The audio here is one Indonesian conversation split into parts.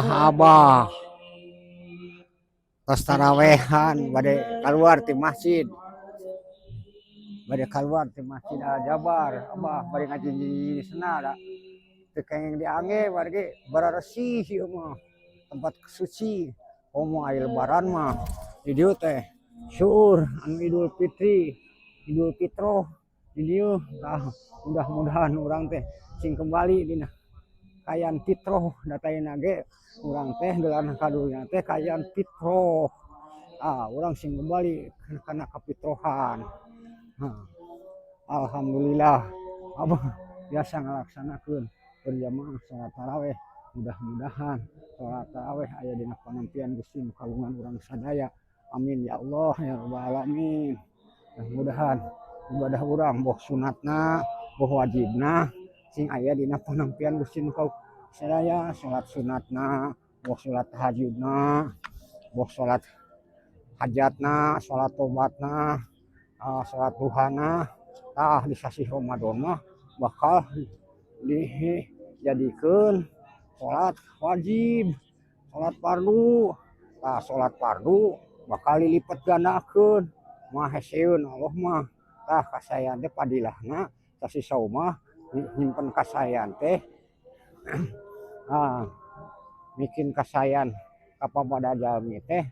Abah tos tarawehan bade keluar ti masjid Al Jabar Abah bade ngaji senada teu kenging diange bade bararesih ieu mah tempat suci komo aya lebaran mah di dieu teh syukur anu Idul Fitri Idul Fitroh di dieu mudah-mudahan urang teh sing kembali dina kayan fitroh dataina ge urang teh gelarna kadunya teh kayan fitroh urang sing kembali kana kafitrohan. Alhamdulillah Abah biasa ngalaksanakeun berjamaah salat tarawih mudah-mudahan salat tarawih aya dina panampian Gusti nu kagungan urang sadaya amin ya Allah ya rabbal alamin. Mudah-mudahan ibadah urang boh sunatna boh wajibna sing aya dina panampian Gusti nu kagungan sadaya salat sunatna boh salat tahajudna boh salat hajatna salat tobatna salat duhana di sasi Ramadan mah bakal dijadikeun salat wajib salat fardu salat fardu bakal dilipat gandakeun mah hesieun Allah mah kasayan teh padilahna sasi saumah nyimpen kasayan teh bikin kasayan kapada jalmi teh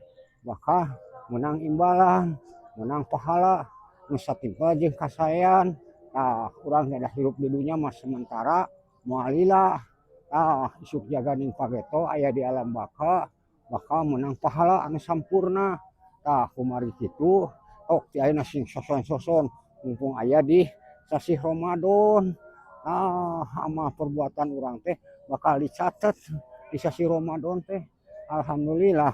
bakal menang imbalan menang pahala nu satimpa jeung kasayan urang dah hirup di dunya mah sementara moal lila isuk jaganing pageto aya di alam baka bakal menang pahala anu sampurna kumari kitu tok ti ayeuna sing soson-soson mumpung aya di sasi Ramadan amal perbuatan urang teh bakal dicatet di sasi Ramadan teh alhamdulillah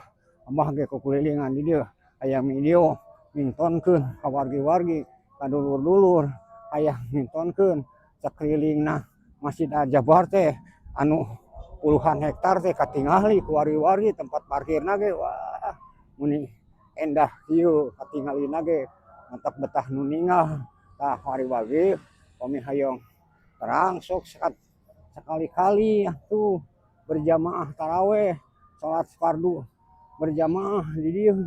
Abah ge kukelilingan di dieu aya video mintonkeun ka wargi-wargi ka dulur-dulur aya mintonkeun sakelilingna Masjid Al Jabar teh anu puluhan hektar teh katingali ku wargi-wargi tempat parkirna ge wah muni endah ieu katingalina ge mantap betah nu ninggal wargi-wargi pami hayong terang sok sekali-kali atuh berjamaah tarawih salat fardu berjamaah di dieu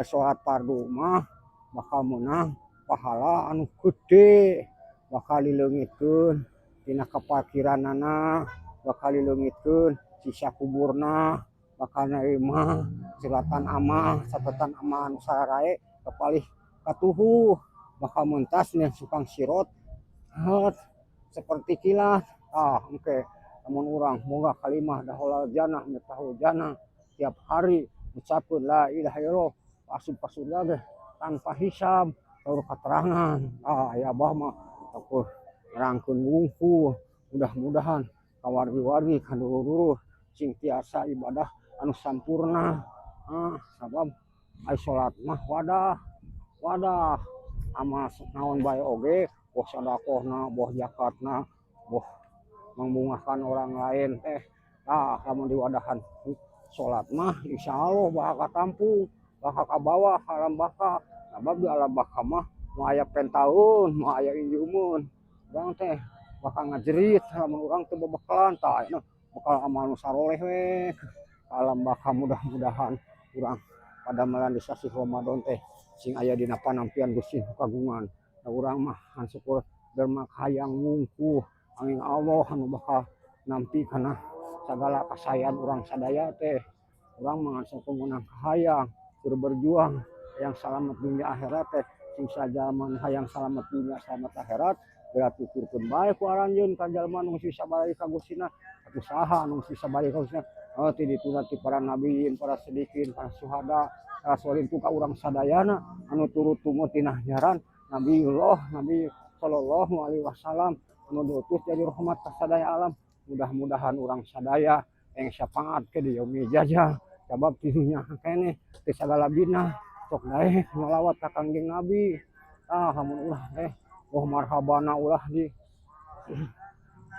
salat fardu mah bakal menang pahala anu gede bakal dileungitkeun tina kaparkiranana bakal dileungitkeun sisa kuburna bakal narima silatan amal catatan amal anu sararae kepalih katuhu bakal mentas nih sukang sirot seperti kilat engke lamun urang moga kalimah daholal jannah mitahul jannah tiap hari ucapkeun la ilaha illallah asup ka surga ge tanpa hisab saur katerangan aya Abah mah sakur nerangkeun wungkul mudah-mudahan ka wargi-wargi ka dulur-dulur sing tiasa ibadah anu sampurna sabab ai salat mah wadah amal naon bae oge boh sedekahna boh zakatna boh membungahkan orang lain teh lamun diwadahan salat mah insyaallah bakal katampung bakal kabawa ka alam baka sabab di alam baka mah moal aya pentaun moal aya injumun urang teh bakal ngajerit lamun urang teu bebekalan ayeuna bakal amal nu saroleh we ka alam baka mudah-mudahan urang pada melan di sasi Ramadan teh sing aya dina panampian Gusti kagungan urang mah syukur derma hayang wungkul angin Allah anu bakal nampi kana sagala kasayan urang sadaya teh urang mah syukur menang hayang berjuang yang selamat dunia akhirat teh sing sajalma hayang selamat dunia selamat akhirat berat ukurkeun bae ku aranjeun ka jalma nu geus sabari ka Gustina atuh saha anu geus sabari ka Gustina ti dituna ti para nabiyin para sidikin para syuhada para sholihin ka urang sadayana anu turut tumut tina nyaran Nabiullah Nabi sallallahu alaihi wasallam anu diutus jadi rahmat ka sadaya alam mudah-mudahan urang sadaya yang syafaat ke di yaumil jazaa sabab di dunia kene teh sagala bina sok dae ngalawat ka Kangjeng Nabi lamun ulah teh marhabana ulah di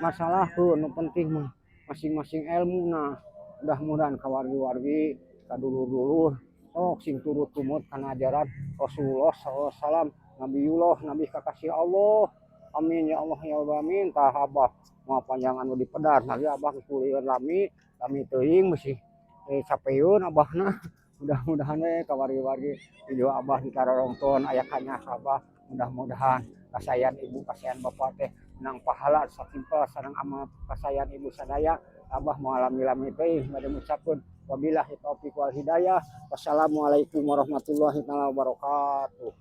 masalahkeun nu penting mah masing-masing ilmuna mudah-mudahan ka wargi-wargi ka dulur-dulur sok sing turut tumut kana ajaran Rasulullah sallallahu alaihi wasallam Nabiullah Nabi kakasih Allah amin ya Allah ya Rabbal alamin Abah mau panjang anu dipedar lagi Abah kulieun lami kami teuing mesti sapeun abahna. Mudah-mudahan ka wargi-wargi video abah dikarorongton aya kanya abah, mudah-mudahan kasayan ibu kasayan bapak teh menang pahala satimpal sareng amal kasayan ibu sadaya. Abah mengalami teuing bade ngucapkeun wabillahi taufik wal hidayah. Wassalamualaikum warahmatullahi wabarakatuh.